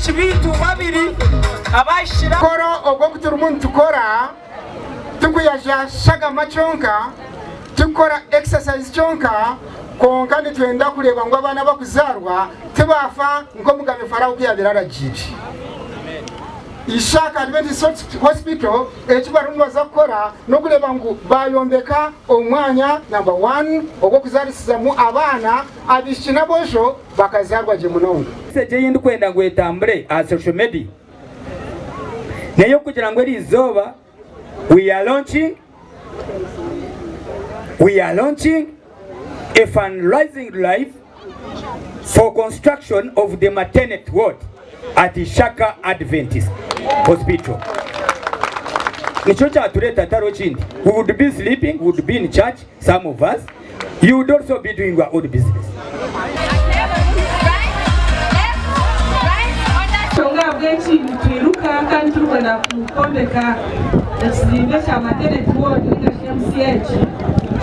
kibitu babiri abashira koro ogwo kutura umuntu tukora tukuyaja shaga machonka tukora exercise chonka konka nitwenda kureba ngo abana bakuzarwa tebafa ngo mugabe Farao kuyabirara jiji Ishaka Adventist Hospital ekibarundi bazakora no kureba ngo bayombeka omwanya number 1 ogwo kuzarisiza mu abana abishina bojo bakazarwa je munonga seje yindi kwenda ngo etambure a social media neyo kugira ngo rizoba we are launching a fundraising drive for construction of the maternity ward at Ishaka Adventist Hospital. Nicho chatureta taro chindi. We would be sleeping, we would be in church, some of us. You would also be doing your own business. Songa bwechi twiruka kandi turwana kukombeka ekizimbe kya maternity ward nga MCH.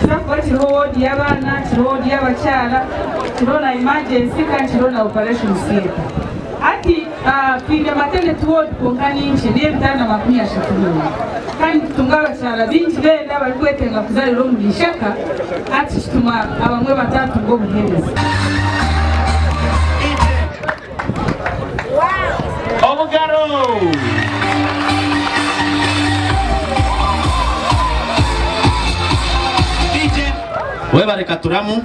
Turakuba kiriho ward y'abana, kiriho ward y'abakyala, kiriho na emergency kandi kiriho na operation theater. Ati kwiga maternity ward konka ninki n'ebitanda 30 kandi tutunga abakyala bingi benda bari kwetenga kuzalira mu Ishaka ati kituma abamwe batatu ngo buhereza. Omugaro DJ webareka turamu